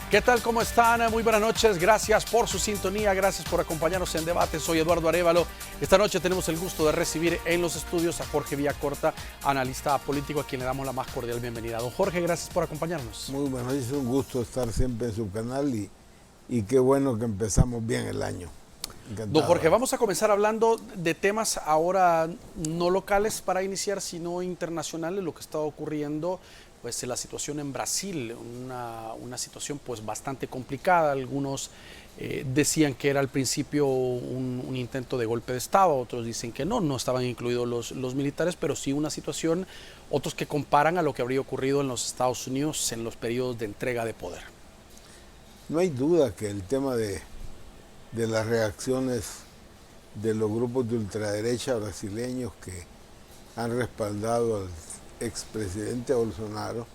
¿Qué tal? ¿Cómo están? Muy buenas noches. Gracias por su sintonía. Gracias por acompañarnos en debate. Soy Eduardo Arévalo. Esta noche tenemos el gusto de recibir en los estudios a Jorge Villacorta, analista político, a quien le damos la más cordial bienvenida. Don Jorge, gracias por acompañarnos. Muy buenas noches. Es un gusto estar siempre en su canal y qué bueno que empezamos bien el año. Encantado. Don Jorge, vamos a comenzar hablando de temas ahora no locales para iniciar, sino internacionales, lo que está ocurriendo. Pues la situación en Brasil, una situación pues bastante complicada. Algunos decían que era al principio un intento de golpe de Estado, otros dicen que no estaban incluidos los militares, pero sí una situación, otros que comparan a lo que habría ocurrido en los Estados Unidos en los periodos de entrega de poder. No hay duda que el tema de las reacciones de los grupos de ultraderecha brasileños que han respaldado al expresidente Bolsonaro,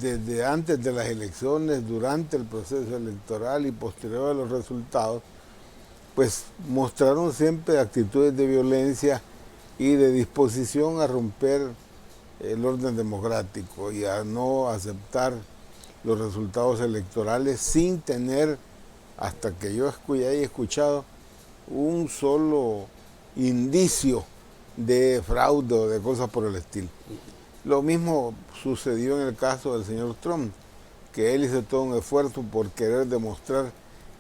desde antes de las elecciones, durante el proceso electoral y posterior a los resultados, pues mostraron siempre actitudes de violencia y de disposición a romper el orden democrático y a no aceptar los resultados electorales sin tener, hasta que yo haya escuchado, un solo indicio de fraude o de cosas por el estilo. Lo mismo sucedió en el caso del señor Trump, que él hizo todo un esfuerzo por querer demostrar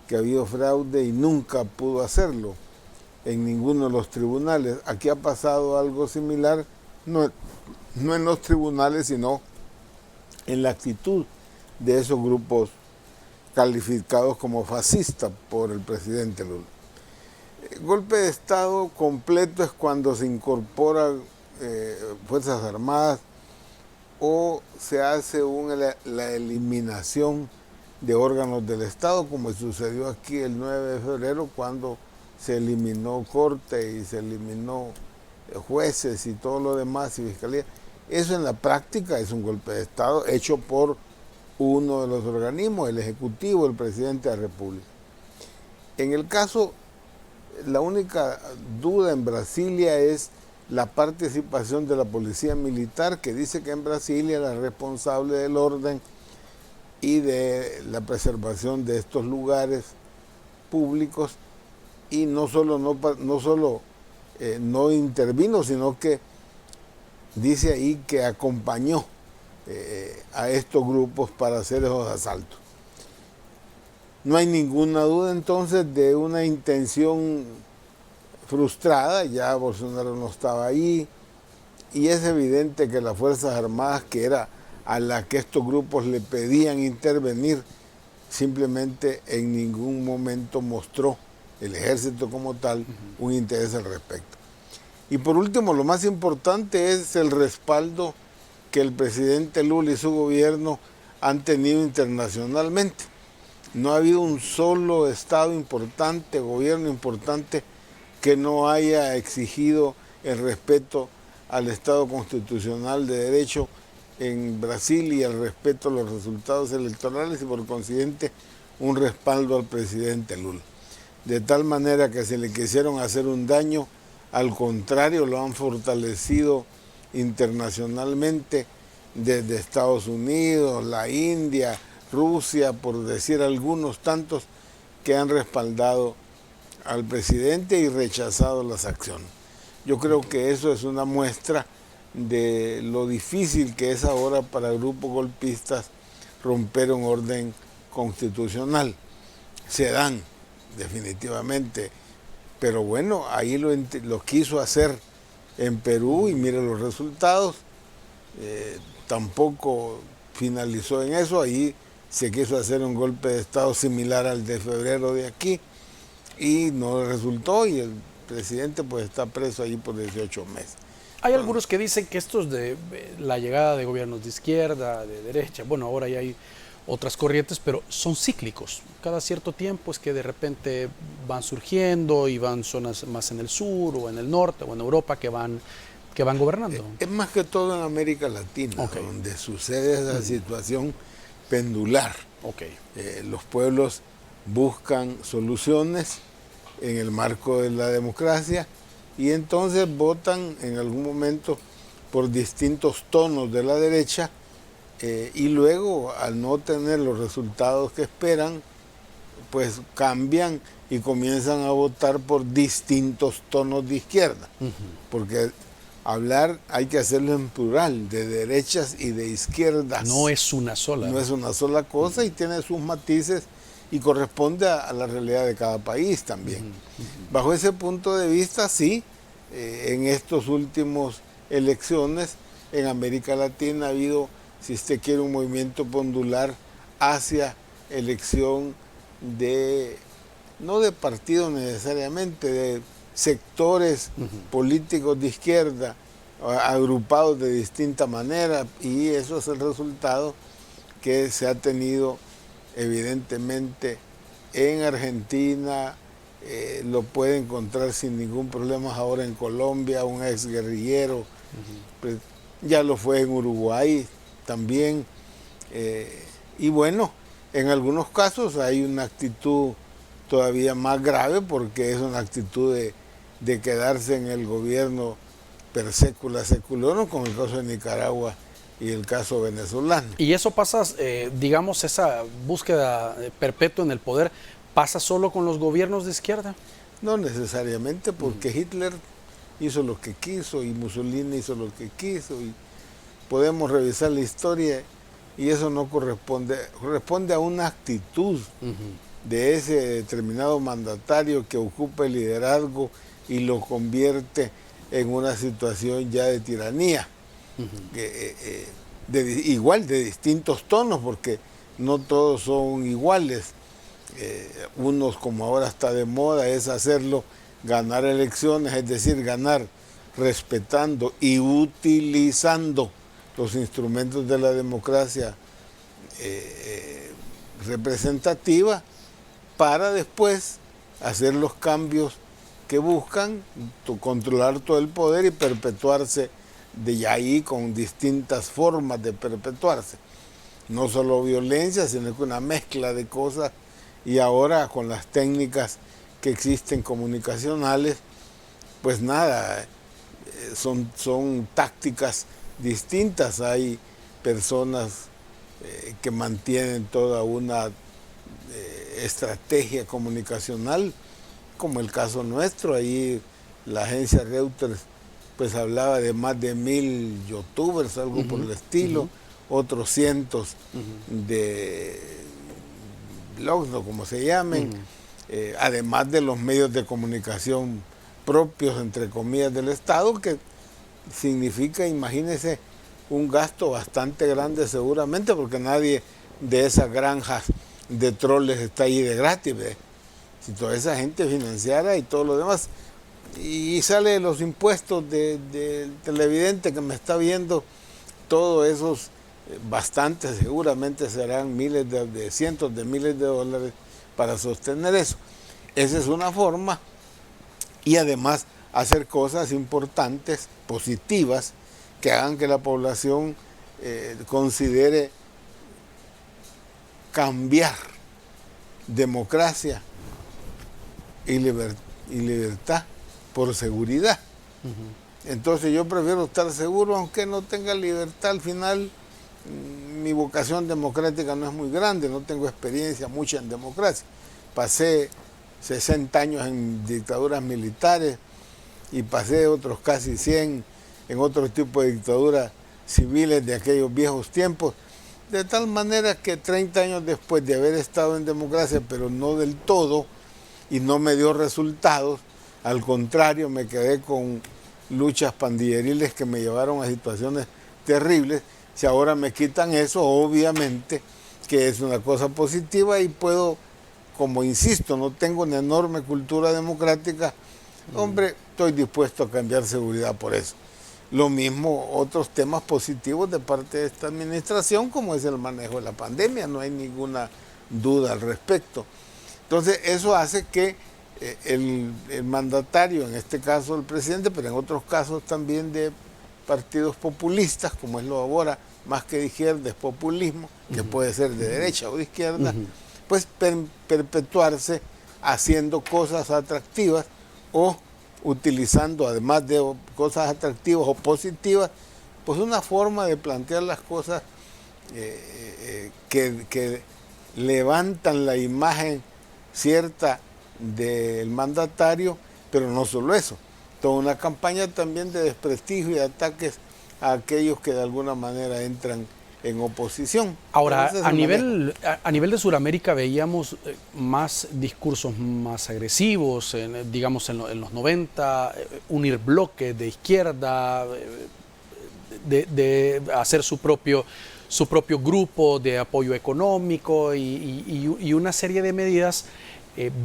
que había fraude y nunca pudo hacerlo en ninguno de los tribunales. Aquí ha pasado algo similar, no en los tribunales, sino en la actitud de esos grupos calificados como fascistas por el presidente Lula. Golpe de Estado completo es cuando se incorporan Fuerzas Armadas o se hace la eliminación de órganos del Estado, como sucedió aquí el 9 de febrero cuando se eliminó Corte y se eliminó jueces y todo lo demás y Fiscalía. Eso en la práctica es un golpe de Estado hecho por uno de los organismos, el Ejecutivo, el Presidente de la República. En el caso, la única duda en Brasilia es la participación de la policía militar, que dice que en Brasilia la responsable del orden y de la preservación de estos lugares públicos, y no solo no intervino, sino que dice ahí que acompañó a estos grupos para hacer esos asaltos. No hay ninguna duda entonces de una intención frustrada, ya Bolsonaro no estaba ahí, y es evidente que las Fuerzas Armadas, que era a la que estos grupos le pedían intervenir, simplemente en ningún momento mostró el ejército como tal un interés al respecto. Y por último, lo más importante es el respaldo que el presidente Lula y su gobierno han tenido internacionalmente. No ha habido un solo Estado importante, gobierno importante, que no haya exigido el respeto al Estado constitucional de derecho en Brasil y el respeto a los resultados electorales y por consiguiente un respaldo al presidente Lula. De tal manera que si le quisieron hacer un daño, al contrario, lo han fortalecido internacionalmente desde Estados Unidos, la India, Rusia, por decir algunos tantos que han respaldado al presidente y rechazado las acciones. Yo creo que eso es una muestra de lo difícil que es ahora para grupos golpistas romper un orden constitucional. Se dan, definitivamente, pero bueno, ahí lo quiso hacer en Perú y mire los resultados. Tampoco finalizó en eso, ahí se quiso hacer un golpe de Estado similar al de febrero de aquí y no resultó, y el presidente pues está preso ahí por 18 meses. Hay algunos que dicen que esto es de la llegada de gobiernos de izquierda, de derecha, bueno, ahora ya hay otras corrientes, pero son cíclicos. Cada cierto tiempo es que de repente van surgiendo y van zonas más en el sur o en el norte o en Europa que van que van gobernando. Es más que todo en América Latina, Ok. donde sucede esa situación pendular. Ok. Los pueblos buscan soluciones en el marco de la democracia y entonces votan en algún momento por distintos tonos de la derecha y luego, al no tener los resultados que esperan, pues cambian y comienzan a votar por distintos tonos de izquierda. Porque hablar hay que hacerlo en plural, de derechas y de izquierdas. No es una sola. No es una sola cosa y tiene sus matices y corresponde a la realidad de cada país también. Bajo ese punto de vista, sí, en estos últimos elecciones en América Latina ha habido, si usted quiere, un movimiento pendular hacia elección de, no de partidos necesariamente, de sectores políticos de izquierda, agrupados de distinta manera, y eso es el resultado que se ha tenido evidentemente en Argentina, lo puede encontrar sin ningún problema ahora en Colombia, un ex guerrillero, pues, ya lo fue en Uruguay también, y bueno, en algunos casos hay una actitud todavía más grave porque es una actitud de quedarse en el gobierno per secula seculorum, como el caso de Nicaragua y el caso venezolano. Y eso pasa, digamos, esa búsqueda perpetua en el poder, ¿pasa solo con los gobiernos de izquierda? No necesariamente, porque Hitler hizo lo que quiso y Mussolini hizo lo que quiso, y podemos revisar la historia y eso no corresponde a una actitud de ese determinado mandatario que ocupa el liderazgo y lo convierte en una situación ya de tiranía. Igual de distintos tonos, porque no todos son iguales. Unos, como ahora está de moda, es hacerlo ganar elecciones, es decir, ganar respetando y utilizando los instrumentos de la democracia representativa para después hacer los cambios que buscan controlar todo el poder y perpetuarse de ahí con distintas formas de perpetuarse. No solo violencia, sino que una mezcla de cosas, y ahora con las técnicas que existen comunicacionales, pues nada, son tácticas distintas. Hay personas que mantienen toda una estrategia comunicacional, como el caso nuestro. Ahí la agencia Reuters pues hablaba de más de 1000 youtubers, algo por el estilo, otros cientos de blogs, o como se llamen, además de los medios de comunicación propios, entre comillas, del Estado, que significa, imagínense, un gasto bastante grande seguramente, porque nadie de esas granjas de troles está ahí de gratis, ¿ve? Si toda esa gente financiara y todo lo demás, y sale de los impuestos del televidente que me está viendo, todos esos, bastantes seguramente serán miles de cientos de miles de dólares para sostener eso. Esa es una forma, y además hacer cosas importantes, positivas, que hagan que la población considere cambiar democracia y libertad por seguridad. Entonces yo prefiero estar seguro aunque no tenga libertad. Al final mi vocación democrática no es muy grande, no tengo experiencia mucha en democracia. Pasé 60 años en dictaduras militares y pasé otros casi 100 en otro tipo de dictaduras civiles de aquellos viejos tiempos, de tal manera que 30 años después de haber estado en democracia, pero no del todo, y no me dio resultados, al contrario, me quedé con luchas pandilleriles que me llevaron a situaciones terribles. Si ahora me quitan eso, obviamente que es una cosa positiva y puedo, como insisto, no tengo una enorme cultura democrática, hombre, estoy dispuesto a cambiar seguridad por eso. Lo mismo otros temas positivos de parte de esta administración, como es el manejo de la pandemia, no hay ninguna duda al respecto. Entonces eso hace que el mandatario, en este caso el presidente, pero en otros casos también de partidos populistas, como es lo ahora, más que de izquierda, es populismo, que puede ser de derecha o de izquierda, pues perpetuarse haciendo cosas atractivas o utilizando, además de cosas atractivas o positivas, pues una forma de plantear las cosas que levantan la imagen cierta del mandatario, pero no solo eso, toda una campaña también de desprestigio y de ataques a aquellos que de alguna manera entran en oposición. Ahora, a nivel de Sudamérica veíamos más discursos más agresivos, digamos en los 90, unir bloques de izquierda, de hacer su propio grupo de apoyo económico y una serie de medidas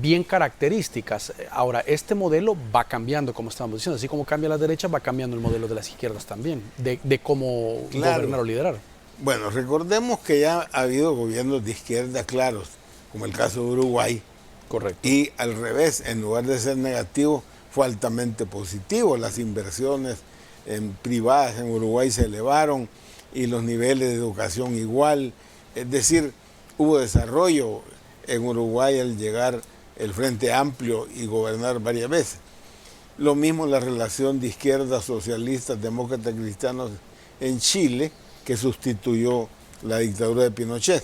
bien características. Ahora, este modelo va cambiando, como estábamos diciendo, así como cambia la derecha, va cambiando el modelo de las izquierdas también, de cómo gobernar o liderar. Bueno, recordemos que ya ha habido gobiernos de izquierda claros, como el caso de Uruguay. Correcto. Y al revés, en lugar de ser negativo, fue altamente positivo. Las inversiones privadas en Uruguay se elevaron y los niveles de educación igual. Es decir, hubo desarrollo en Uruguay al llegar el Frente Amplio y gobernar varias veces. Lo mismo la relación de izquierdas, socialistas, demócratas, cristianos en Chile, que sustituyó la dictadura de Pinochet.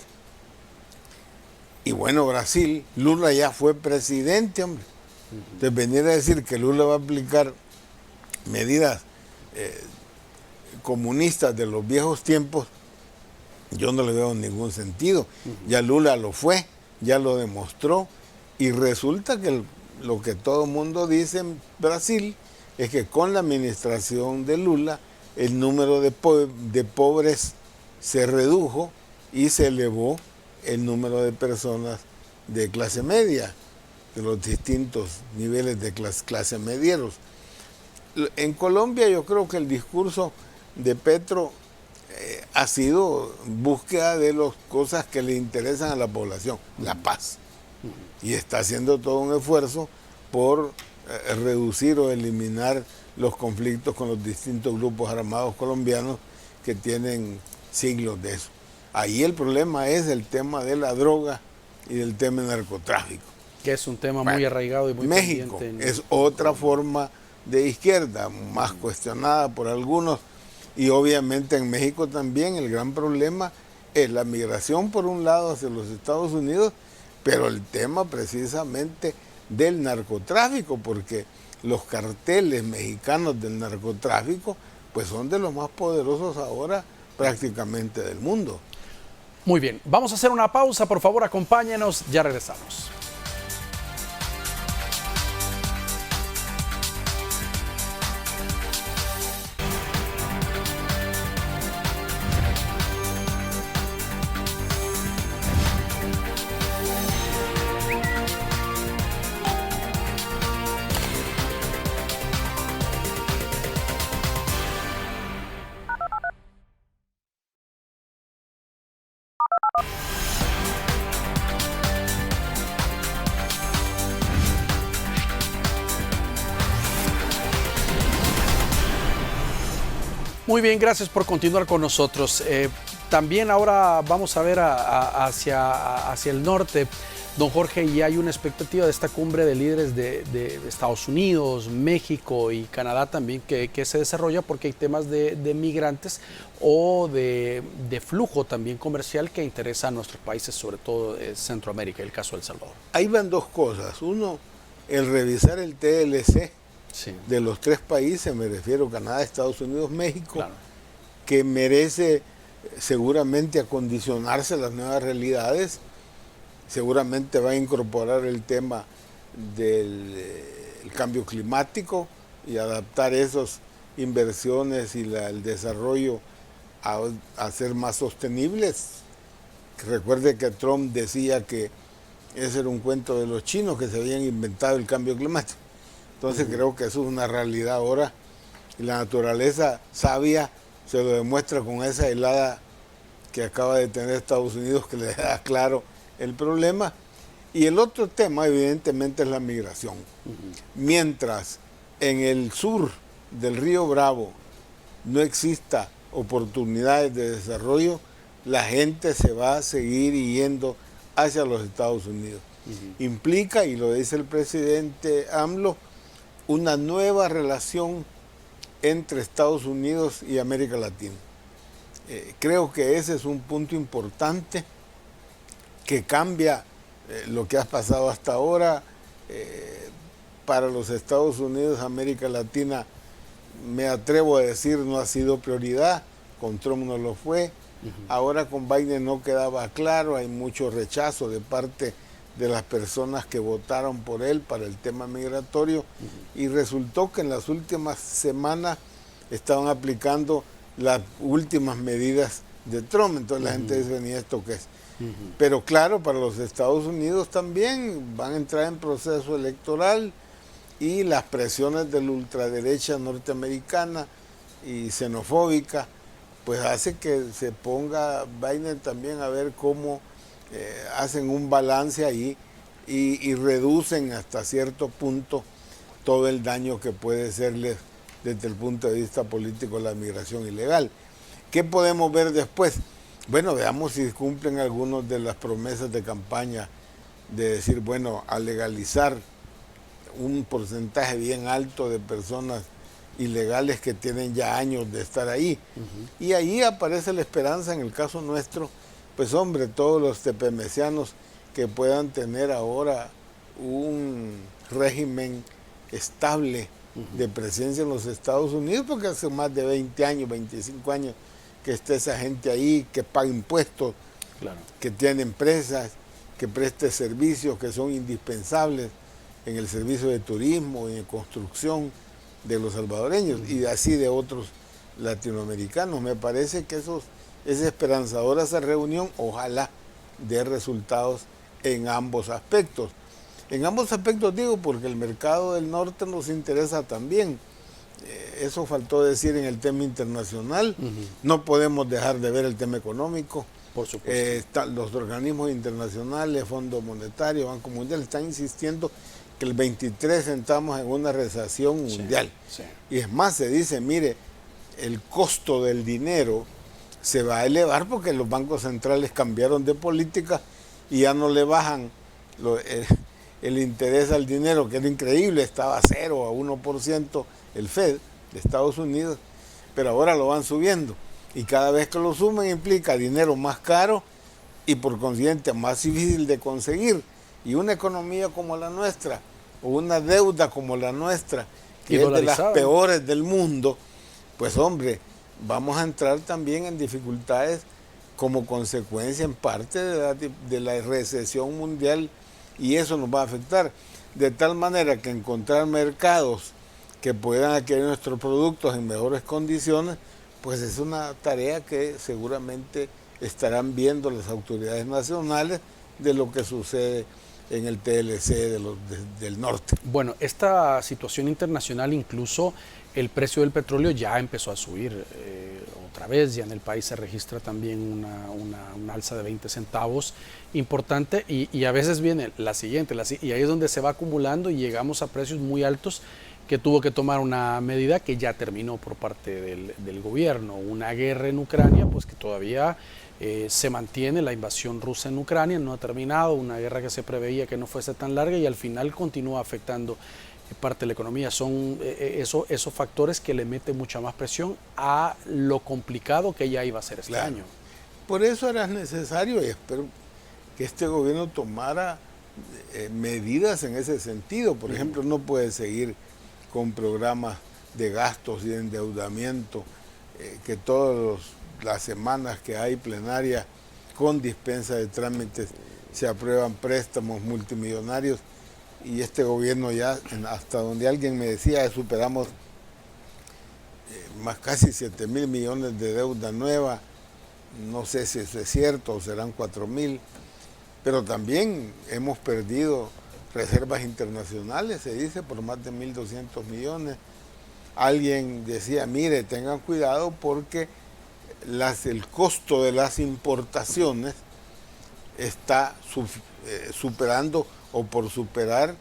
Y bueno, Brasil, Lula ya fue presidente, hombre. Entonces venir a decir que Lula va a aplicar medidas comunistas de los viejos tiempos, yo no le veo ningún sentido. Ya Lula lo fue, ya lo demostró, y resulta que lo que todo el mundo dice en Brasil es que con la administración de Lula el número de pobres se redujo y se elevó el número de personas de clase media, de los distintos niveles de clase medieros. En Colombia yo creo que el discurso de Petro ha sido búsqueda de las cosas que le interesan a la población, la paz. Y está haciendo todo un esfuerzo por reducir o eliminar los conflictos con los distintos grupos armados colombianos que tienen siglos de eso. Ahí el problema es el tema de la droga y del tema del narcotráfico. Que es un tema muy arraigado y muy México pendiente. es otra forma de izquierda, más cuestionada por algunos, y obviamente en México también el gran problema es la migración por un lado hacia los Estados Unidos, pero el tema precisamente del narcotráfico, porque los carteles mexicanos del narcotráfico pues son de los más poderosos ahora prácticamente del mundo. Muy bien, vamos a hacer una pausa, por favor acompáñenos, ya regresamos. Muy bien, gracias por continuar con nosotros. También ahora vamos a ver hacia el norte, don Jorge, y hay una expectativa de esta cumbre de líderes de Estados Unidos, México y Canadá también que se desarrolla porque hay temas de migrantes o de flujo también comercial que interesa a nuestros países, sobre todo Centroamérica, el caso de El Salvador. Ahí van dos cosas. Uno, el revisar el TLC. Sí. De los tres países, me refiero a Canadá, Estados Unidos, México, claro, que merece seguramente acondicionarse a las nuevas realidades, seguramente va a incorporar el tema del cambio climático y adaptar esas inversiones y el desarrollo a ser más sostenibles. Recuerde que Trump decía que ese era un cuento de los chinos que se habían inventado el cambio climático. Entonces creo que eso es una realidad ahora y la naturaleza sabia se lo demuestra con esa helada que acaba de tener Estados Unidos que le da claro el problema. Y el otro tema, evidentemente, es la migración. Mientras en el sur del río Bravo no exista oportunidades de desarrollo, la gente se va a seguir yendo hacia los Estados Unidos. Implica, y lo dice el presidente AMLO, una nueva relación entre Estados Unidos y América Latina. Creo que ese es un punto importante que cambia lo que ha pasado hasta ahora. Para los Estados Unidos, América Latina, me atrevo a decir, no ha sido prioridad. Con Trump no lo fue. Ahora con Biden no quedaba claro, hay mucho rechazo de parte de las personas que votaron por él para el tema migratorio, y resultó que en las últimas semanas estaban aplicando las últimas medidas de Trump. Entonces la gente dice, ¿y esto qué es? Pero claro, para los Estados Unidos también van a entrar en proceso electoral, y las presiones de la ultraderecha norteamericana y xenofóbica pues hace que se ponga Biden también a ver cómo hacen un balance ahí y reducen hasta cierto punto todo el daño que puede serles desde el punto de vista político la migración ilegal. ¿Qué podemos ver después? Bueno, veamos si cumplen algunas de las promesas de campaña de decir, bueno, a legalizar un porcentaje bien alto de personas ilegales que tienen ya años de estar ahí. Y ahí aparece la esperanza, en el caso nuestro, pues hombre, todos los tepemesianos que puedan tener ahora un régimen estable de presencia en los Estados Unidos, porque hace más de 20 años, 25 años que está esa gente ahí, que paga impuestos, claro, que tiene empresas, que preste servicios que son indispensables en el servicio de turismo y en construcción de los salvadoreños y así de otros latinoamericanos. Me parece que es esperanzadora esa reunión, ojalá dé resultados en ambos aspectos. En ambos aspectos digo porque el mercado del norte nos interesa también. Eso faltó decir en el tema internacional. No podemos dejar de ver el tema económico. Por supuesto. Los organismos internacionales, Fondo Monetario, Banco Mundial, están insistiendo que el 23 entramos en una recesión mundial. Sí. Y es más, se dice, mire, el costo del dinero se va a elevar porque los bancos centrales cambiaron de política y ya no le bajan el interés al dinero, que era increíble, estaba a 0 a 1% el Fed de Estados Unidos, pero ahora lo van subiendo. Y cada vez que lo sumen implica dinero más caro y por consiguiente más difícil de conseguir. Y una economía como la nuestra, o una deuda como la nuestra, que es de las peores del mundo, pues hombre, vamos a entrar también en dificultades como consecuencia en parte de la recesión mundial, y eso nos va a afectar. De tal manera que encontrar mercados que puedan adquirir nuestros productos en mejores condiciones, pues es una tarea que seguramente estarán viendo las autoridades nacionales de lo que sucede en el TLC del norte. Bueno, esta situación internacional, incluso el precio del petróleo ya empezó a subir otra vez, ya en el país se registra también una alza de 20 centavos importante, y a veces viene la siguiente, y ahí es donde se va acumulando y llegamos a precios muy altos que tuvo que tomar una medida que ya terminó por parte del gobierno, una guerra en Ucrania, pues que todavía se mantiene, la invasión rusa en Ucrania no ha terminado, una guerra que se preveía que no fuese tan larga y al final continúa afectando parte de la economía. Son esos factores que le meten mucha más presión a lo complicado que ya iba a ser este año. Por eso era necesario, y espero que este gobierno tomara medidas en ese sentido. Por ejemplo, no puede seguir con programas de gastos y de endeudamiento, que todas las semanas que hay plenaria con dispensa de trámites se aprueban préstamos multimillonarios, y este gobierno ya, hasta donde alguien me decía, superamos más casi 7.000 millones de deuda nueva. No sé si eso es cierto o serán 4.000, pero también hemos perdido reservas internacionales, se dice, por más de 1.200 millones. Alguien decía, mire, tengan cuidado porque el costo de las importaciones está superando o por superar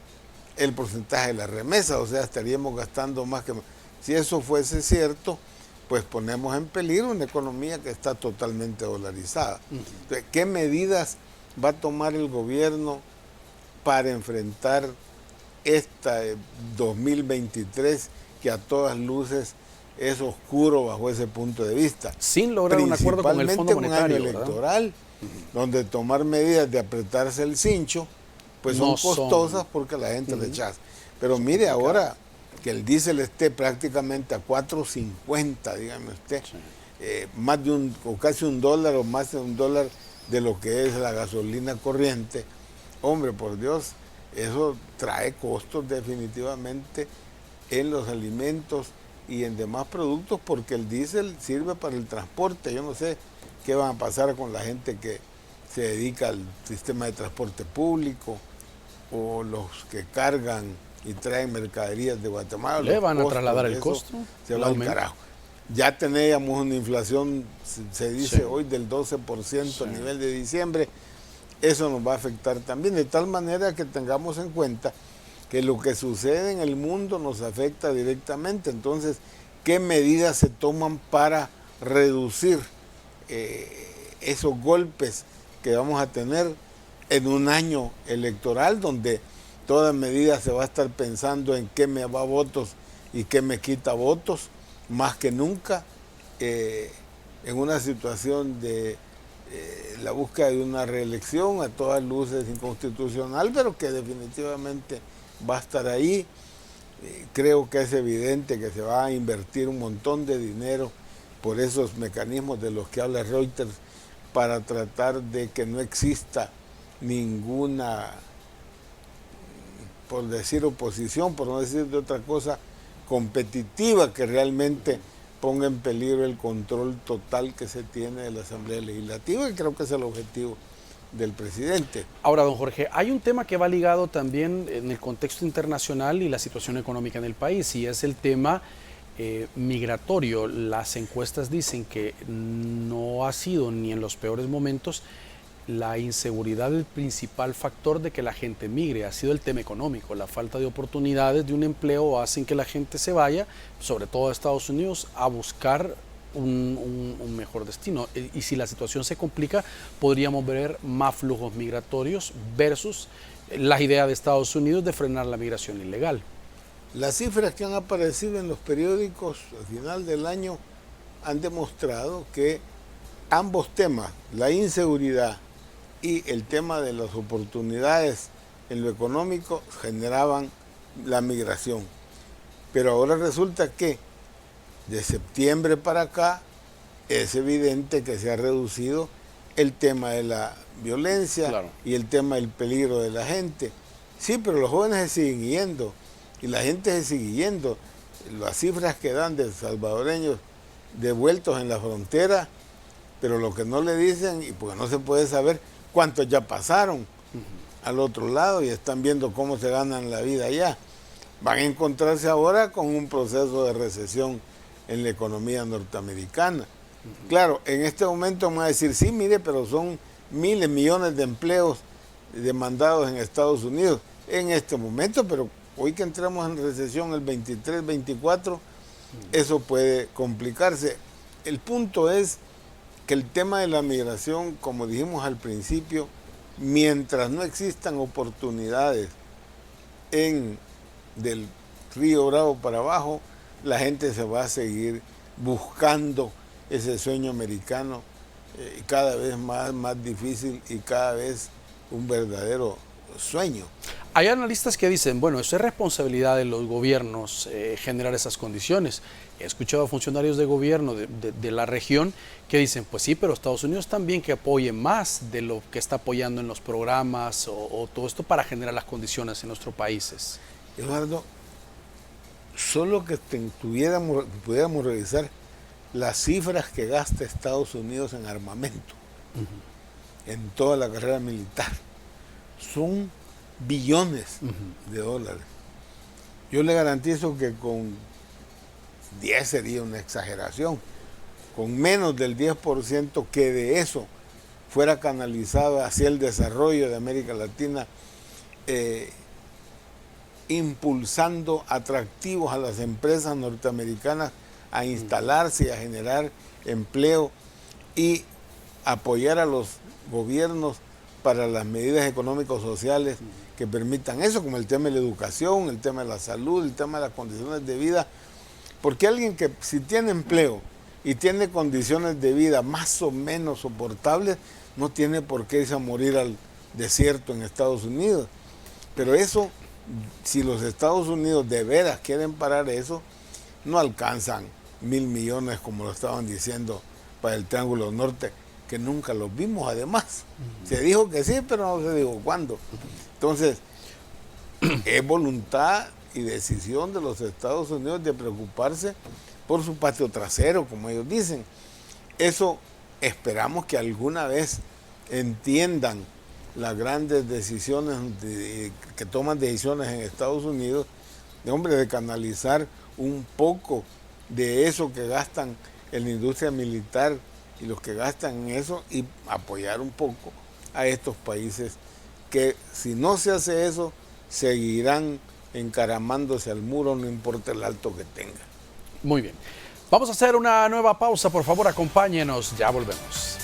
el porcentaje de la remesa, o sea, estaríamos gastando más que... Si eso fuese cierto, pues ponemos en peligro una economía que está totalmente dolarizada. Entonces, ¿qué medidas va a tomar el gobierno para enfrentar esta 2023 que a todas luces es oscuro bajo ese punto de vista? Sin lograr un acuerdo con el Fondo Monetario, un año electoral, donde tomar medidas de apretarse el cincho, pues son costosas porque la gente rechaza. Pero mire, ahora que el diésel esté prácticamente a 4.50, dígame usted, más de o casi $1 o más de $1 de lo que es la gasolina corriente, hombre, por Dios, eso trae costos definitivamente en los alimentos y en demás productos, porque el diésel sirve para el transporte. Yo no sé qué va a pasar con la gente que se dedica al sistema de transporte público o los que cargan y traen mercaderías de Guatemala. ¿Le van a trasladar el costo? Se va al carajo. Ya teníamos una inflación, se dice hoy, del 12% a nivel de diciembre. Eso nos va a afectar también, de tal manera que tengamos en cuenta que lo que sucede en el mundo nos afecta directamente. Entonces, ¿qué medidas se toman para reducir esos golpes que vamos a tener en un año electoral donde toda medida se va a estar pensando en qué me va votos y qué me quita votos, más que nunca en una situación de la búsqueda de una reelección a todas luces inconstitucional, pero que definitivamente va a estar ahí. Creo que es evidente que se va a invertir un montón de dinero por esos mecanismos de los que habla Reuters para tratar de que no exista ninguna, por decir oposición, por no decir de otra cosa, competitiva que realmente ponga en peligro el control total que se tiene de la Asamblea Legislativa, y creo que es el objetivo del presidente. Ahora, don Jorge, hay un tema que va ligado también en el contexto internacional y la situación económica en el país, y es el tema migratorio. Las encuestas dicen que no ha sido ni en los peores momentos la inseguridad el principal factor de que la gente migre, ha sido el tema económico. La falta de oportunidades de un empleo hacen que la gente se vaya, sobre todo a Estados Unidos, a buscar un mejor destino. Y si la situación se complica, podríamos ver más flujos migratorios versus la idea de Estados Unidos de frenar la migración ilegal. Las cifras que han aparecido en los periódicos al final del año han demostrado que ambos temas, la inseguridad y el tema de las oportunidades en lo económico, generaban la migración. Pero ahora resulta que de septiembre para acá es evidente que se ha reducido el tema de la violencia, claro, y el tema del peligro de la gente. Sí, pero los jóvenes se siguen yendo y la gente se sigue yendo. Las cifras que dan de salvadoreños devueltos en la frontera, pero lo que no le dicen, y porque no se puede saber cuántos ya pasaron al otro lado y están viendo cómo se ganan la vida allá, van a encontrarse ahora con un proceso de recesión en la economía norteamericana. Claro, en este momento vamos a decir, sí, mire, pero son miles, millones de empleos demandados en Estados Unidos en este momento, pero hoy que entramos en recesión el 23, 24, eso puede complicarse. El punto es que el tema de la migración, como dijimos al principio, mientras no existan oportunidades del Río Bravo para abajo, la gente se va a seguir buscando ese sueño americano cada vez más difícil y cada vez un verdadero sueño. Hay analistas que dicen, bueno, eso es responsabilidad de los gobiernos generar esas condiciones. He escuchado a funcionarios de gobierno de la región que dicen, pues sí, pero Estados Unidos también que apoye más de lo que está apoyando en los programas o todo esto para generar las condiciones en nuestros países. Eduardo, solo que pudiéramos revisar las cifras que gasta Estados Unidos en armamento, en toda la carrera militar, son billones de dólares. Yo le garantizo que con 10 sería una exageración, con menos del 10% que de eso fuera canalizado hacia el desarrollo de América Latina, impulsando atractivos a las empresas norteamericanas a instalarse y a generar empleo y apoyar a los gobiernos para las medidas económicos sociales que permitan eso, como el tema de la educación, el tema de la salud, el tema de las condiciones de vida, porque alguien que si tiene empleo y tiene condiciones de vida más o menos soportables, no tiene por qué irse a morir al desierto en Estados Unidos. Pero eso, si los Estados Unidos de veras quieren parar eso, no alcanzan 1.000 millones como lo estaban diciendo para el Triángulo Norte, que nunca los vimos además. Se dijo que sí, pero no se dijo cuándo. Entonces, es voluntad y decisión de los Estados Unidos de preocuparse por su patio trasero, como ellos dicen. Eso esperamos que alguna vez entiendan las grandes decisiones que toman decisiones en Estados Unidos, de canalizar un poco de eso que gastan en la industria militar y los que gastan en eso, y apoyar un poco a estos países que, si no se hace eso, seguirán encaramándose al muro, no importa el alto que tenga. Muy bien. Vamos a hacer una nueva pausa, por favor, acompáñenos, ya volvemos.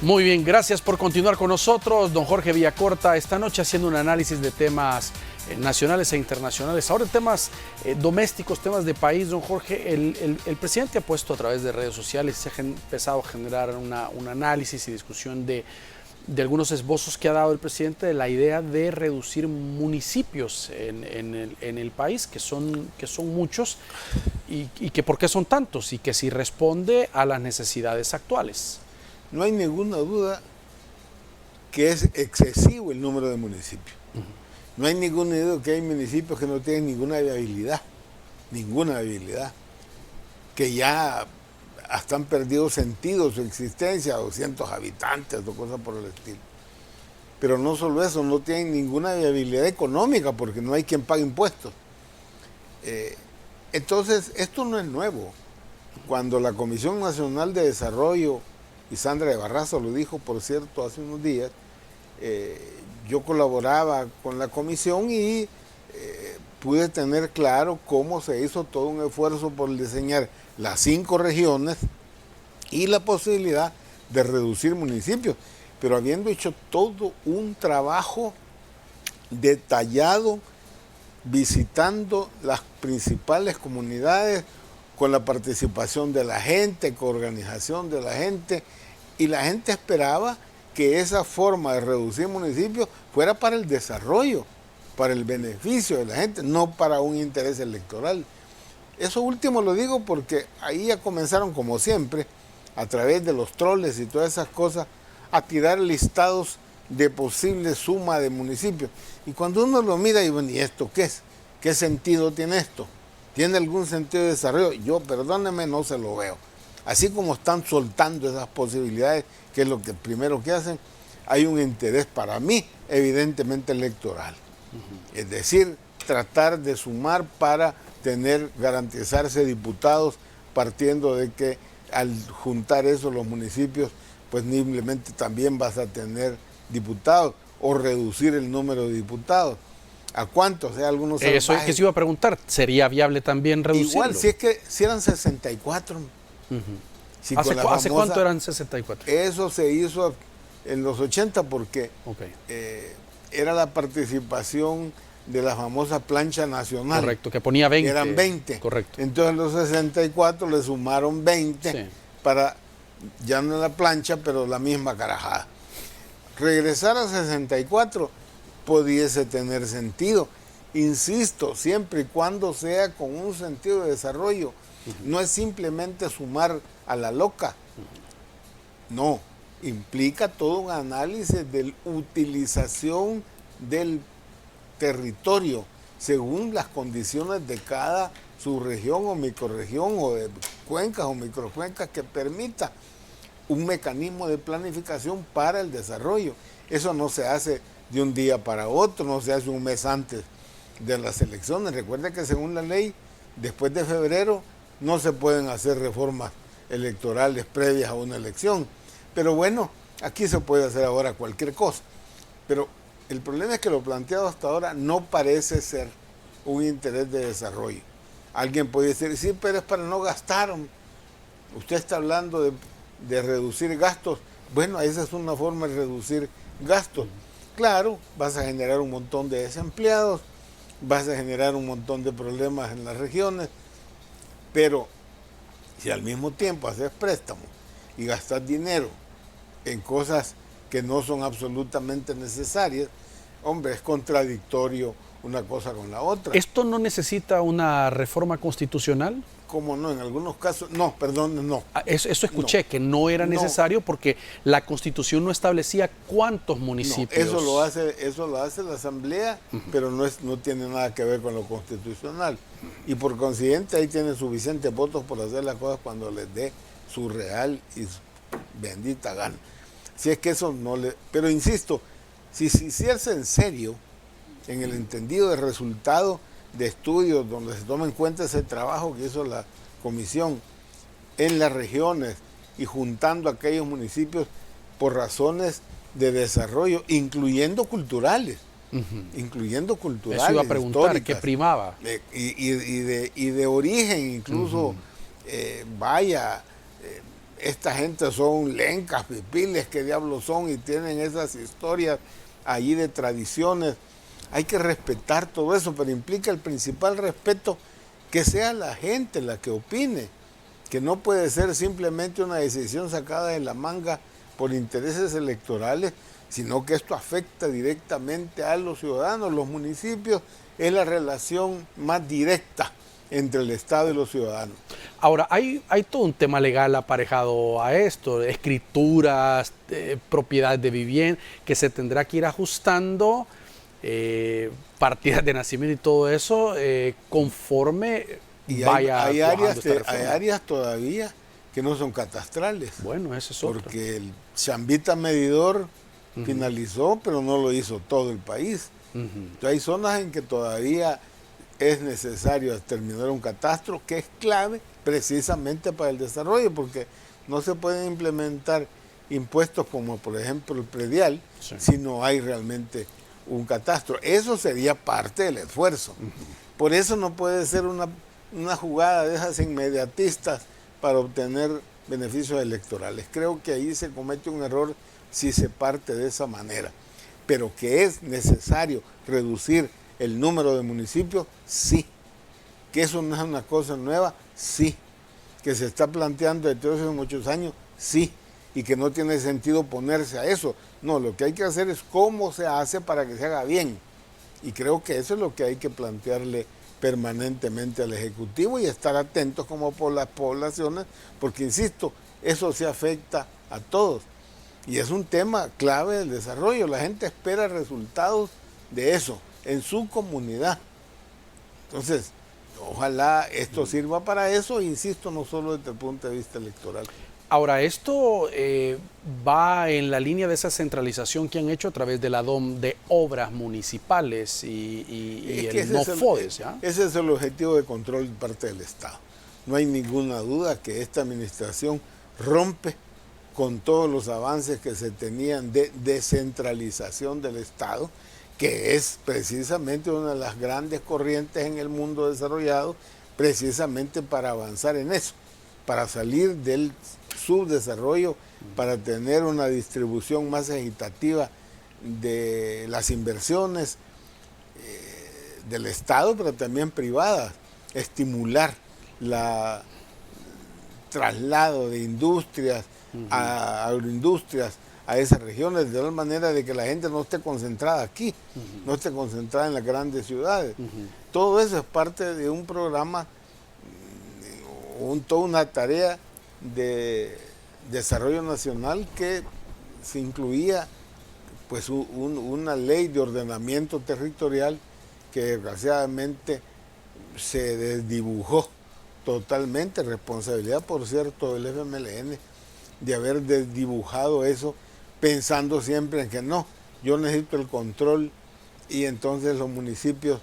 Muy bien, gracias por continuar con nosotros. Don Jorge Villacorta, esta noche haciendo un análisis de temas nacionales e internacionales. Ahora temas domésticos, temas de país. Don Jorge, el presidente ha puesto a través de redes sociales, se ha empezado a generar un análisis y discusión de algunos esbozos que ha dado el presidente de la idea de reducir municipios en el país, que son muchos, y que por qué son tantos, y que si responde a las necesidades actuales. No hay ninguna duda que es excesivo el número de municipios. No hay ninguna duda que hay municipios que no tienen ninguna viabilidad, que ya hasta han perdido sentido su existencia, 200 habitantes o cosas por el estilo. Pero no solo eso, no tienen ninguna viabilidad económica porque no hay quien pague impuestos. Entonces, esto no es nuevo. Cuando la Comisión Nacional de Desarrollo, y Sandra de Barraza lo dijo, por cierto, hace unos días, yo colaboraba con la comisión y pude tener claro cómo se hizo todo un esfuerzo por diseñar las 5 regiones y la posibilidad de reducir municipios, pero habiendo hecho todo un trabajo detallado, visitando las principales comunidades, con la participación de la gente, con organización de la gente, y la gente esperaba que esa forma de reducir municipios fuera para el desarrollo, para el beneficio de la gente, no para un interés electoral. Eso último lo digo porque ahí ya comenzaron, como siempre, a través de los troles y todas esas cosas, a tirar listados de posible suma de municipios. Y cuando uno lo mira y bueno, ¿y esto qué es? ¿Qué sentido tiene esto? ¿Tiene algún sentido de desarrollo? Yo, perdóneme, no se lo veo. Así como están soltando esas posibilidades, que es lo que primero que hacen, hay un interés para mí, evidentemente electoral. Es decir, tratar de sumar para garantizarse diputados, partiendo de que al juntar eso los municipios, pues simplemente también vas a tener diputados, o reducir el número de diputados. ¿A cuántos? Algunos eso es que se iba a preguntar, ¿sería viable también reducirlo? Igual, si eran 64. Si ¿Hace cuánto eran 64? Eso se hizo en los 80 porque era la participación de la famosa plancha nacional. Correcto, que ponía 20. Eran 20. Correcto. Entonces los 64 le sumaron 20 sí, para, ya no la plancha, pero la misma carajada. Regresar a 64 pudiese tener sentido. Insisto, siempre y cuando sea con un sentido de desarrollo. No es simplemente sumar a la loca. No, implica todo un análisis de utilización del territorio según las condiciones de cada subregión o microrregión o de cuencas o microcuencas que permita un mecanismo de planificación para el desarrollo. Eso no se hace de un día para otro, no se hace un mes antes de las elecciones. Recuerda que según la ley, después de febrero no se pueden hacer reformas electorales previas a una elección. Pero bueno, aquí se puede hacer ahora cualquier cosa. Pero el problema es que lo planteado hasta ahora no parece ser un interés de desarrollo. Alguien puede decir, sí, pero es para no gastar. Usted está hablando de reducir gastos. Bueno, esa es una forma de reducir gastos. Claro, vas a generar un montón de desempleados, vas a generar un montón de problemas en las regiones, pero si al mismo tiempo haces préstamos y gastas dinero en cosas que no son absolutamente necesarias, hombre, es contradictorio una cosa con la otra. ¿Esto no necesita una reforma constitucional? ¿Cómo no? En algunos casos, no, perdón, no. Eso escuché, no, que no era necesario porque la Constitución no establecía cuántos municipios. No, eso lo hace la Asamblea, pero no tiene nada que ver con lo constitucional. Y por consiguiente ahí tienen suficientes votos por hacer las cosas cuando les dé su real y su bendita gana. Si es que eso no le... Pero insisto, si se hiciese en serio, en el entendido de resultado de estudios donde se toma en cuenta ese trabajo que hizo la comisión en las regiones y juntando a aquellos municipios por razones de desarrollo, incluyendo culturales, Eso iba a preguntar, ¿qué primaba? Y de origen incluso, esta gente son lencas, pipiles, qué diablos son, y tienen esas historias allí de tradiciones. Hay que respetar todo eso, pero implica el principal respeto que sea la gente la que opine, que no puede ser simplemente una decisión sacada de la manga por intereses electorales, sino que esto afecta directamente a los ciudadanos. Los municipios es la relación más directa entre el Estado y los ciudadanos. Ahora, hay todo un tema legal aparejado a esto, escrituras, propiedades de vivienda, que se tendrá que ir ajustando, partidas de nacimiento y todo eso, conforme vaya hay áreas todavía que no son catastrales. Bueno, eso es otro. Porque el Chambita Medidor finalizó, pero no lo hizo todo el país. Entonces, hay zonas en que todavía es necesario terminar un catastro que es clave precisamente para el desarrollo, porque no se pueden implementar impuestos como por ejemplo el predial si no hay realmente un catastro. Eso sería parte del esfuerzo. Por eso no puede ser una jugada de esas inmediatistas para obtener beneficios electorales. Creo que ahí se comete un error si se parte de esa manera. Pero que es necesario reducir el número de municipios, sí. Que eso no es una cosa nueva, sí. Que se está planteando desde hace muchos años, sí. Y que no tiene sentido ponerse a eso. No, lo que hay que hacer es cómo se hace para que se haga bien. Y creo que eso es lo que hay que plantearle permanentemente al Ejecutivo y estar atentos como por las poblaciones, porque insisto, eso se afecta a todos. Y es un tema clave del desarrollo. La gente espera resultados de eso en su comunidad. Entonces, ojalá esto sirva para eso, insisto, no solo desde el punto de vista electoral. Ahora, esto va en la línea de esa centralización que han hecho a través de la DOM de obras municipales y el NOFODES, ¿ya? Ese es el objetivo de control de parte del Estado. No hay ninguna duda que esta administración rompe con todos los avances que se tenían de descentralización del Estado, que es precisamente una de las grandes corrientes en el mundo desarrollado, precisamente para avanzar en eso, para salir del subdesarrollo, para tener una distribución más equitativa de las inversiones del Estado, pero también privadas, estimular el traslado de industrias, a agroindustrias, a esas regiones, de tal manera de que la gente no esté concentrada aquí, no esté concentrada en las grandes ciudades. Todo eso es parte de un programa, toda una tarea de desarrollo nacional que se incluía pues una ley de ordenamiento territorial que desgraciadamente se desdibujó totalmente, responsabilidad por cierto del FMLN de haber desdibujado eso, pensando siempre en que no, yo necesito el control, y entonces los municipios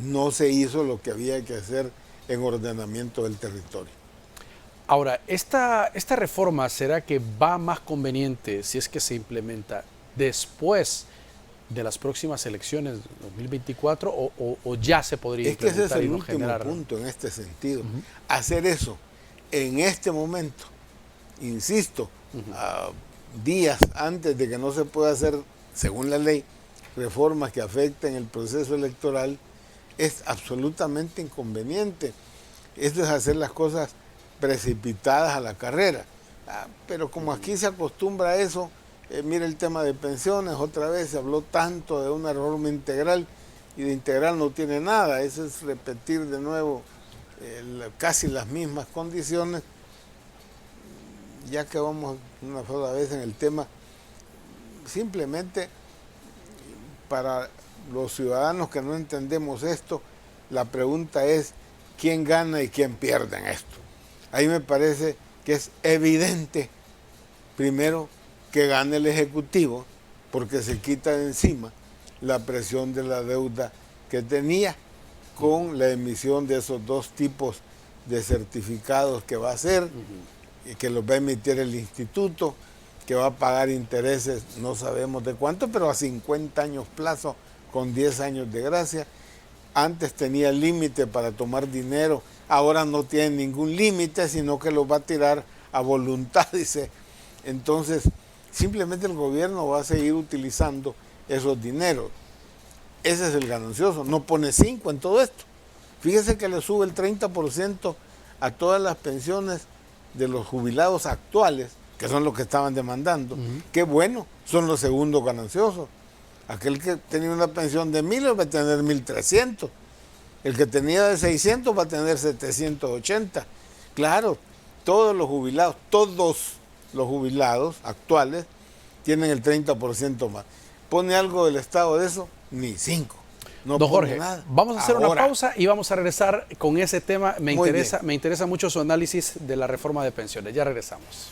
no se hizo lo que había que hacer en ordenamiento del territorio. Ahora, esta reforma, ¿será que va más conveniente si es que se implementa después de las próximas elecciones de 2024 o ya se podría implementar? Es que ese es el y no último generar... punto en este sentido. Hacer eso en este momento, insisto, días antes de que no se pueda hacer, según la ley, reformas que afecten el proceso electoral, es absolutamente inconveniente. Esto es hacer las cosas precipitadas a la carrera. Pero como aquí se acostumbra a eso, mira el tema de pensiones, otra vez se habló tanto de una reforma integral, y de integral no tiene nada, eso es repetir de nuevo casi las mismas condiciones. Ya que vamos una sola vez en el tema, simplemente para los ciudadanos que no entendemos esto, la pregunta es quién gana y quién pierde en esto. Ahí me parece que es evidente, primero, que gane el Ejecutivo, porque se quita de encima la presión de la deuda que tenía con la emisión de esos dos tipos de certificados que va a hacer, y que los va a emitir el instituto, que va a pagar intereses, no sabemos de cuánto, pero a 50 años plazo, con 10 años de gracia. Antes tenía límite para tomar dinero, ahora no tiene ningún límite, sino que lo va a tirar a voluntad, dice. Entonces, simplemente el gobierno va a seguir utilizando esos dineros. Ese es el ganancioso, no pone 5 en todo esto. Fíjese que le sube el 30% a todas las pensiones de los jubilados actuales, que son los que estaban demandando. Qué bueno, son los segundos gananciosos. Aquel que tenía una pensión de 1.000 va a tener 1.300. El que tenía de 600 va a tener 780. Claro, todos los jubilados actuales tienen el 30% más. ¿Pone algo del Estado de eso? Ni 5. No Don pone Jorge, nada. vamos a hacer una Ahora, pausa y vamos a regresar con ese tema. Me Muy interesa mucho su análisis de la reforma de pensiones. Ya regresamos.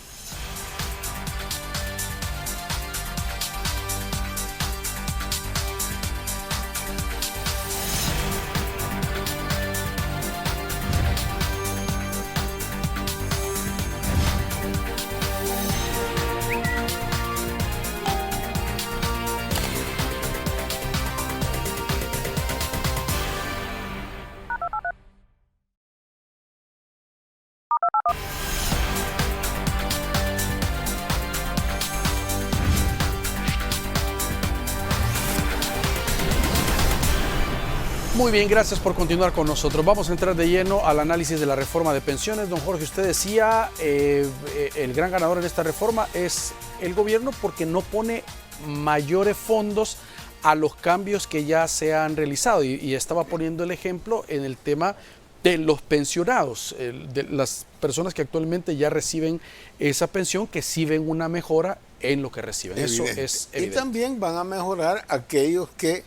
Muy bien, gracias por continuar con nosotros. Vamos a entrar de lleno al análisis de la reforma de pensiones. Don Jorge, usted decía, el gran ganador en esta reforma es el gobierno porque no pone mayores fondos a los cambios que ya se han realizado. Y estaba poniendo el ejemplo en el tema de los pensionados, de las personas que actualmente ya reciben esa pensión, que sí ven una mejora en lo que reciben. Evidente. Eso es evidente. Y también van a mejorar aquellos que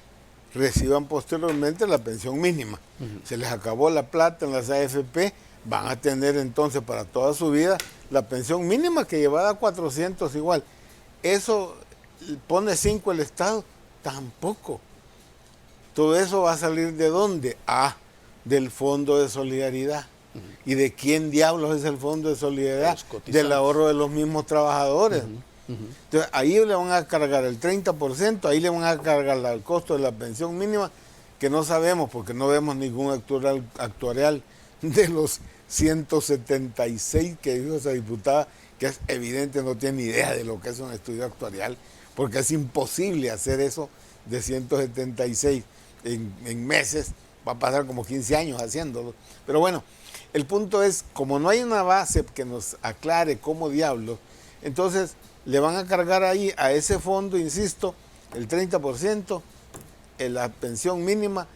reciban posteriormente la pensión mínima. Se les acabó la plata en las AFP, van a tener entonces para toda su vida la pensión mínima, que llevaba a 400 igual. ¿Eso pone 5 el Estado? Tampoco. Todo eso va a salir ¿de dónde? Del Fondo de Solidaridad. ¿Y de quién diablos es el Fondo de Solidaridad? Del ahorro de los mismos trabajadores. Entonces, ahí le van a cargar el 30%, ahí le van a cargar el costo de la pensión mínima, que no sabemos porque no vemos ningún actuarial de los 176 que dijo esa diputada, que es evidente, no tiene ni idea de lo que es un estudio actuarial, porque es imposible hacer eso de 176 en meses, va a pasar como 15 años haciéndolo. Pero bueno, el punto es, como no hay una base que nos aclare cómo diablos, entonces le van a cargar ahí a ese fondo, insisto, el 30%, en la pensión mínima.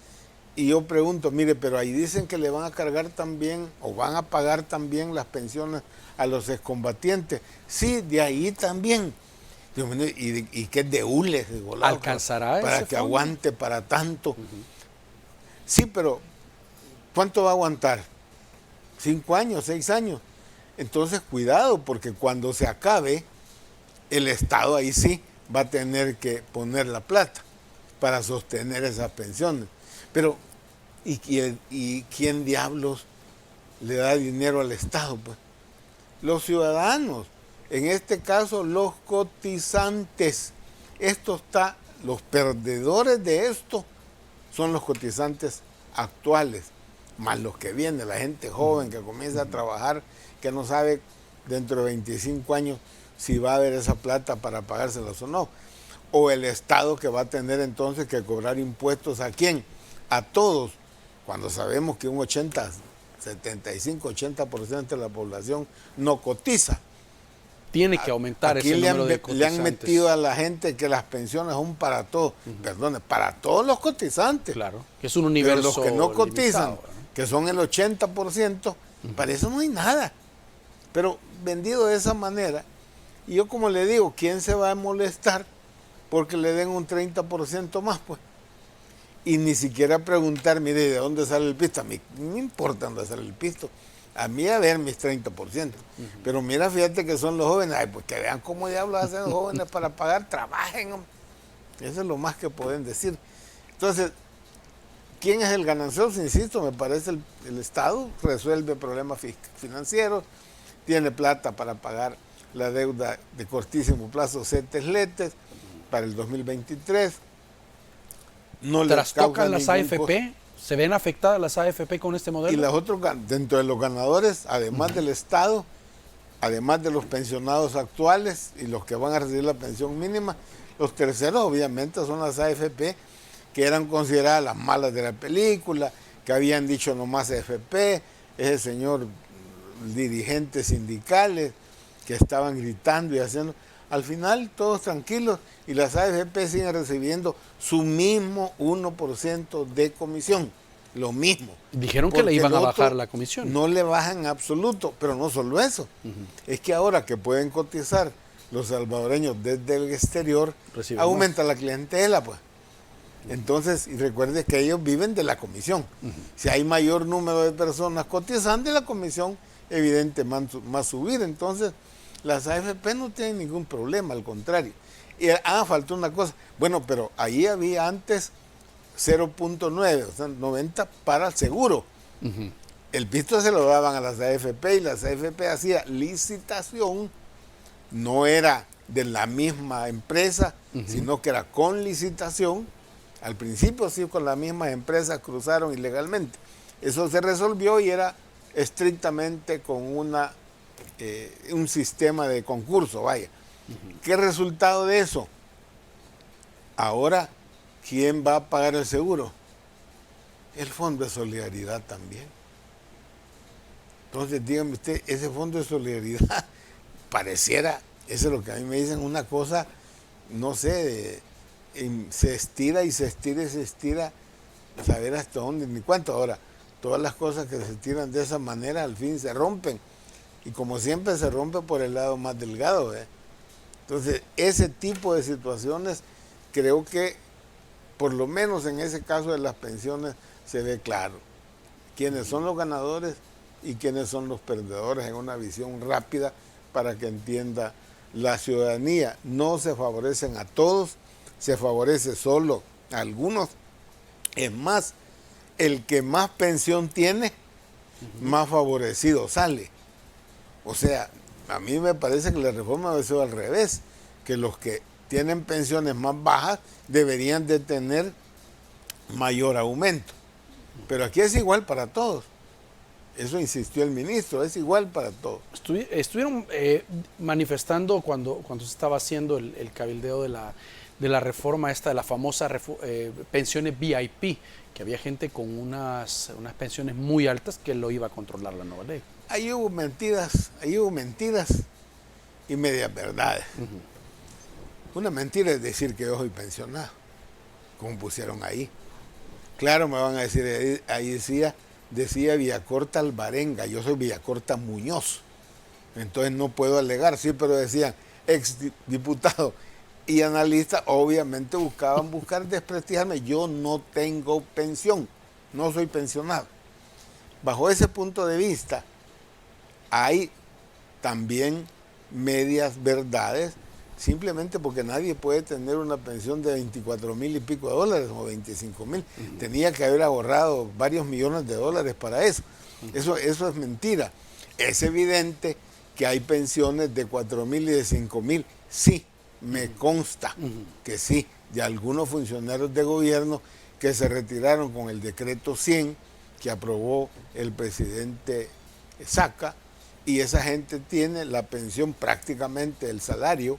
Y yo pregunto, mire, pero ahí dicen que le van a cargar también, o van a pagar también las pensiones a los excombatientes. Sí, de ahí también. Digo, bueno, y que es de hule, ¿Alcanzará para ese que fondo? aguante para tanto. Sí, pero ¿cuánto va a aguantar? 5 años, 6 años. Entonces, cuidado, porque cuando se acabe, el Estado ahí sí va a tener que poner la plata para sostener esas pensiones. Pero, ¿y quién diablos le da dinero al Estado? Pues los ciudadanos, en este caso los cotizantes. Los perdedores de esto son los cotizantes actuales, más los que vienen, la gente joven que comienza a trabajar, que no sabe dentro de 25 años si va a haber esa plata para pagárselas o no. O el Estado, que va a tener entonces que cobrar impuestos ¿a quién? A todos, cuando sabemos que un 75-80% de la población no cotiza. Tiene que aumentar Aquí ese número de le cotizantes. han metido a la gente que las pensiones son para todos, perdone, para todos los cotizantes. Claro, que es un universo Pero los que no cotizan, limitado, ¿no? que son el 80%, para eso no hay nada. Pero vendido de esa manera, y yo como le digo, ¿quién se va a molestar porque le den un 30% más? Pues. Y ni siquiera preguntar, mire, ¿de dónde sale el pisto? A mí no me importa dónde sale el pisto. A mí a ver mis 30%. Pero mira, fíjate que son los jóvenes. Ay, pues que vean cómo diablos hacen los jóvenes para pagar, trabajen. Hombre. Eso es lo más que pueden decir. Entonces, ¿quién es el ganancioso? Insisto, me parece el Estado. Resuelve problemas financieros, tiene plata para pagar la deuda de cortísimo plazo, CETES-LETES, para el 2023. No ¿Trastocan las AFP? ¿Se ven afectadas las AFP con este modelo? Y las otros, dentro de los ganadores, además del Estado, además de los pensionados actuales y los que van a recibir la pensión mínima, los terceros obviamente son las AFP, que eran consideradas las malas de la película, que habían dicho nomás AFP, ese señor dirigentes sindicales que estaban gritando y haciendo. Al final todos tranquilos y las AFP siguen recibiendo su mismo 1% de comisión, lo mismo. Dijeron que le iban a bajar la comisión. No le bajan en absoluto, pero no solo eso. Es que ahora que pueden cotizar los salvadoreños desde el exterior, aumenta la clientela, pues. Entonces, y recuerde que ellos viven de la comisión. Si hay mayor número de personas cotizando, la comisión evidentemente va a subir. Entonces, las AFP no tienen ningún problema, al contrario. Y faltó una cosa. Bueno, pero ahí había antes 0.9, o sea, 90 para el seguro. El pisto se lo daban a las AFP y las AFP hacía licitación, no era de la misma empresa, sino que era con licitación. Al principio sí, con las mismas empresas cruzaron ilegalmente. Eso se resolvió y era estrictamente con un sistema de concurso, vaya. ¿Qué resultado de eso? Ahora, ¿quién va a pagar el seguro? El Fondo de Solidaridad también. Entonces, dígame usted, ese Fondo de Solidaridad pareciera, eso es lo que a mí me dicen, una cosa, no sé, se estira y se estira y se estira, saber hasta dónde ni cuánto. Ahora, todas las cosas que se estiran de esa manera al fin se rompen. Y como siempre se rompe por el lado más delgado. Entonces, ese tipo de situaciones creo que, por lo menos en ese caso de las pensiones, se ve claro quiénes son los ganadores y quiénes son los perdedores en una visión rápida para que entienda la ciudadanía. No se favorecen a todos, se favorece solo a algunos. Es más, el que más pensión tiene, más favorecido sale. O sea, a mí me parece que la reforma debe ser al revés, que los que tienen pensiones más bajas deberían de tener mayor aumento. Pero aquí es igual para todos. Eso insistió el ministro, es igual para todos. Estuvieron manifestando cuando se estaba haciendo el cabildeo de la reforma esta, de la famosa pensiones VIP, que había gente con unas pensiones muy altas que lo iba a controlar la nueva ley. Ahí hubo mentiras y medias verdades. Una mentira es decir que yo soy pensionado, como pusieron ahí. Claro, me van a decir, ahí decía Villacorta Alvarenga, yo soy Villacorta Muñoz. Entonces no puedo alegar, sí, pero decían ex diputado y analista, obviamente buscar desprestigiarme. Yo no tengo pensión, no soy pensionado. Bajo ese punto de vista, hay también medias verdades, simplemente porque nadie puede tener una pensión de 24,000 y pico de dólares o 25,000. Tenía que haber ahorrado varios millones de dólares para eso. Eso es mentira. Es evidente que hay pensiones de 4,000 y de 5,000. Sí, me consta que sí, de algunos funcionarios de gobierno que se retiraron con el decreto 100 que aprobó el presidente Saca, y esa gente tiene la pensión prácticamente el salario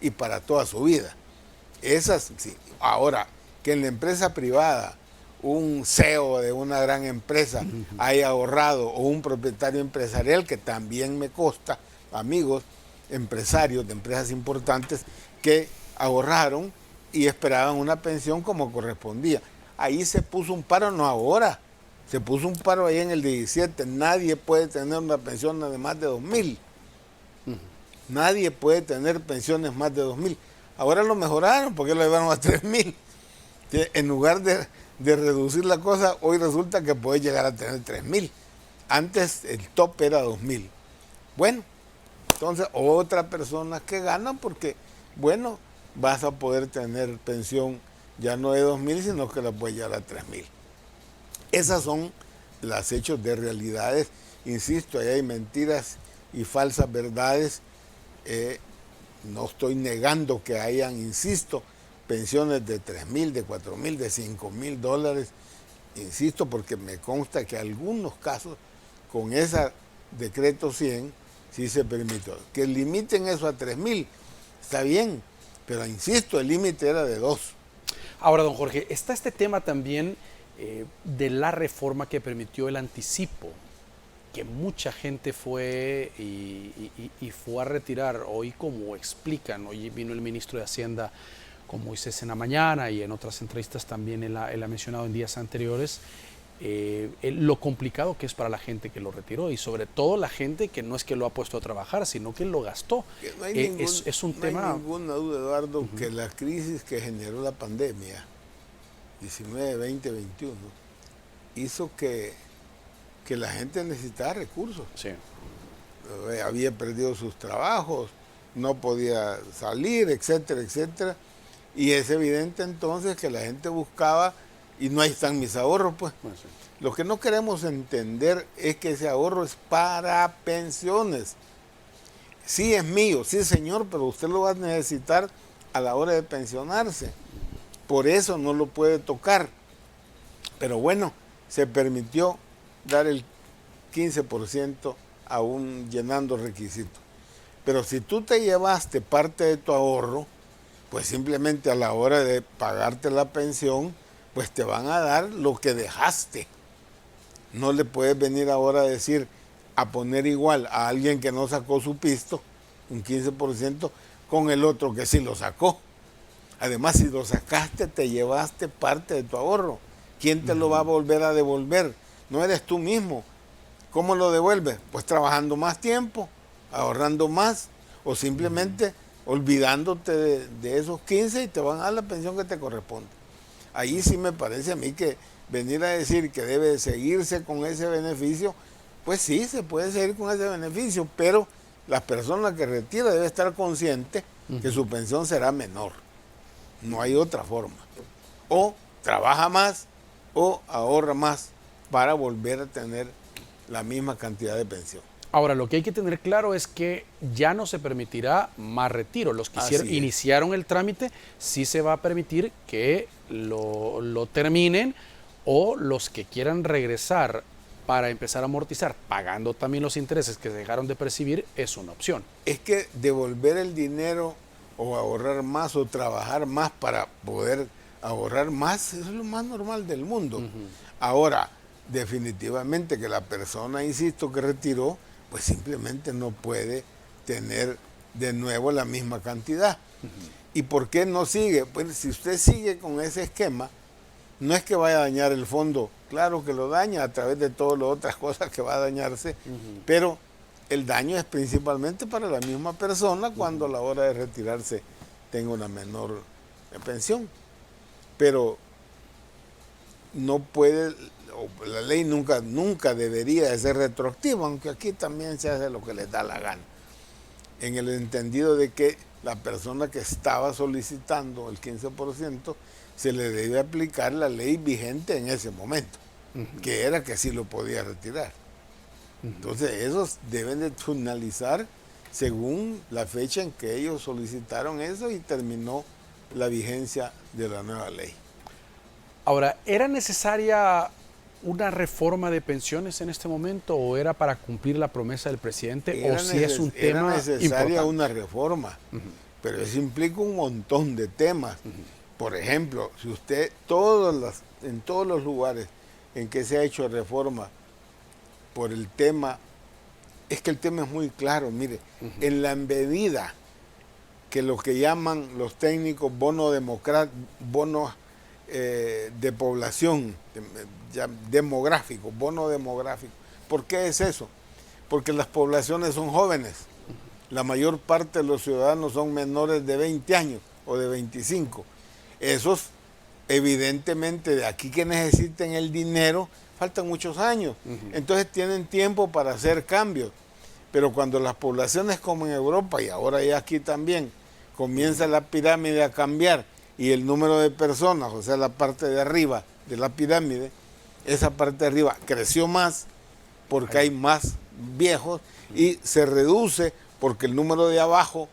y para toda su vida. Esas sí. Ahora, que en la empresa privada un CEO de una gran empresa haya ahorrado, o un propietario empresarial, que también me consta, amigos empresarios de empresas importantes que ahorraron y esperaban una pensión como correspondía. Ahí se puso un paro, no ahora, se puso un paro ahí en el 17. Nadie puede tener una pensión de más de 2,000. Nadie puede tener pensiones más de 2,000. Ahora lo mejoraron porque lo llevaron a 3,000. En lugar de reducir la cosa, hoy resulta que puede llegar a tener 3,000. Antes el top era 2,000. Bueno, entonces otras personas que ganan porque, bueno, vas a poder tener pensión ya no de 2,000, sino que la puedes llegar a 3,000. Esas son los hechos de realidades. Insisto, ahí hay mentiras y falsas verdades. No estoy negando que hayan, insisto, pensiones de 3,000, de 4,000, de 5,000 dólares. Insisto, porque me consta que algunos casos con ese decreto 100 sí se permitió. Que limiten eso a 3,000, está bien, pero insisto, el límite era de 2. Ahora, don Jorge, está este tema también de la reforma que permitió el anticipo, que mucha gente fue y fue a retirar. Hoy, como explican, hoy vino el ministro de Hacienda con Moisés en la mañana, y en otras entrevistas también él ha mencionado en días anteriores lo complicado que es para la gente que lo retiró, y sobre todo la gente que no es que lo ha puesto a trabajar, sino que lo gastó. No hay Es un tema... No hay ninguna duda, Eduardo, que la crisis que generó la pandemia 19, 20, 21 hizo que la gente necesitaba recursos. Sí. Había perdido sus trabajos, no podía salir, etcétera, etcétera. Y es evidente entonces que la gente buscaba, y no ahí están mis ahorros, pues. Bueno, sí. Lo que no queremos entender es que ese ahorro es para pensiones. Sí es mío, sí señor, pero usted lo va a necesitar a la hora de pensionarse. Por eso no lo puede tocar. Pero bueno, se permitió dar el 15% aún llenando requisitos. Pero si tú te llevaste parte de tu ahorro, pues simplemente a la hora de pagarte la pensión, pues te van a dar lo que dejaste. No le puedes venir ahora a decir, a poner igual a alguien que no sacó su pisto, un 15%, con el otro que sí lo sacó. Además, si lo sacaste, te llevaste parte de tu ahorro. ¿Quién te lo va a volver a devolver? No eres tú mismo. ¿Cómo lo devuelves? Pues trabajando más tiempo, ahorrando más, o simplemente olvidándote de esos 15 y te van a dar la pensión que te corresponde. Ahí sí me parece a mí que venir a decir que debe seguirse con ese beneficio, pues sí, se puede seguir con ese beneficio, pero la persona que retira debe estar consciente que su pensión será menor. No hay otra forma. O trabaja más o ahorra más para volver a tener la misma cantidad de pensión. Ahora, lo que hay que tener claro es que ya no se permitirá más retiro. Los que iniciaron el trámite, sí se va a permitir que lo terminen, o los que quieran regresar para empezar a amortizar, pagando también los intereses que se dejaron de percibir, es una opción. Es que devolver el dinero o ahorrar más o trabajar más para poder ahorrar más es lo más normal del mundo. Ahora, definitivamente que la persona, insisto, que retiró, pues simplemente no puede tener de nuevo la misma cantidad. ¿Y por qué no sigue? Pues si usted sigue con ese esquema, no es que vaya a dañar el fondo, claro que lo daña a través de todas las otras cosas que va a dañarse, pero el daño es principalmente para la misma persona cuando a la hora de retirarse tenga una menor pensión. Pero no puede, la ley nunca debería de ser retroactiva, aunque aquí también se hace lo que les da la gana, en el entendido de que la persona que estaba solicitando el 15% se le debe aplicar la ley vigente en ese momento, que era que sí lo podía retirar. Entonces esos deben de finalizar según la fecha en que ellos solicitaron eso y terminó la vigencia de la nueva ley. Ahora, ¿era necesaria una reforma de pensiones en este momento o era para cumplir la promesa del presidente o si es un tema necesaria importante? Una reforma, pero eso implica un montón de temas. Por ejemplo, si usted en todos los lugares en que se ha hecho reforma por el tema, es que el tema es muy claro, mire, en la medida que lo que llaman los técnicos bonos de población, demográfico, bono demográfico. ¿Por qué es eso? Porque las poblaciones son jóvenes. La mayor parte de los ciudadanos son menores de 20 años o de 25. Esos, evidentemente, de aquí que necesiten el dinero, faltan muchos años. Entonces tienen tiempo para hacer cambios. Pero cuando las poblaciones como en Europa y ahora ya aquí también, comienza la pirámide a cambiar y el número de personas, o sea, la parte de arriba de la pirámide, esa parte de arriba creció más porque hay más viejos y se reduce porque el número de abajo,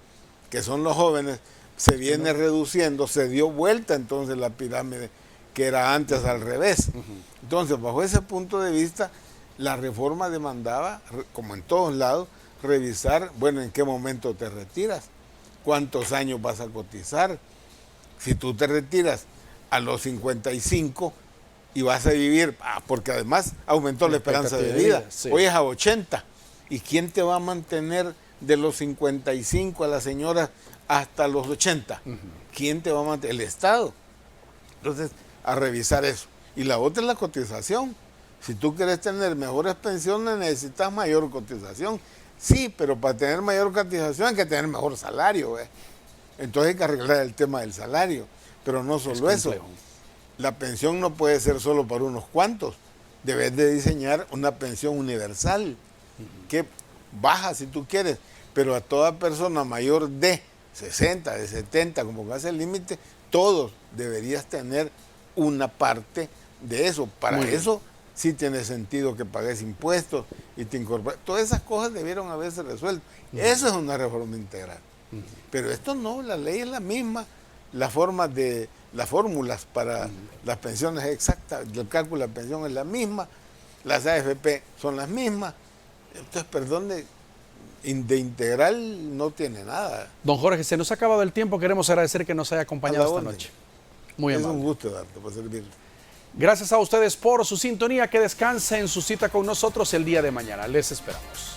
que son los jóvenes, se viene reduciendo, se dio vuelta entonces la pirámide, que era antes al revés. Entonces, bajo ese punto de vista, la reforma demandaba, como en todos lados, revisar, bueno, en qué momento te retiras, cuántos años vas a cotizar. Si tú te retiras a los 55 y vas a vivir, porque además aumentó la esperanza de vida, sí. Hoy es a 80. ¿Y quién te va a mantener de los 55 a la señora hasta los 80? ¿Quién te va a mantener? El Estado. Entonces, a revisar eso. Y la otra es la cotización. Si tú quieres tener mejores pensiones, necesitas mayor cotización. Sí, pero para tener mayor cotización hay que tener mejor salario. Entonces hay que arreglar el tema del salario. Pero no solo eso. La pensión no puede ser solo para unos cuantos. Debes de diseñar una pensión universal, que baja si tú quieres, pero a toda persona mayor de 60, de 70, como hace el límite, todos deberías tener una parte de eso. Para eso sí tiene sentido que pagues impuestos y te incorpores. Todas esas cosas debieron haberse resuelto. Eso es una reforma integral. Pero esto no, la ley es la misma, las fórmulas para las pensiones exactas, el cálculo de la pensión es la misma, las AFP son las mismas. Entonces, perdón, de integral no tiene nada. Don Jorge, se nos ha acabado el tiempo, queremos agradecer que nos haya acompañado esta noche. Muy amable. Es un gusto darte por servirle. Gracias a ustedes por su sintonía, que descanse en su cita con nosotros el día de mañana. Les esperamos.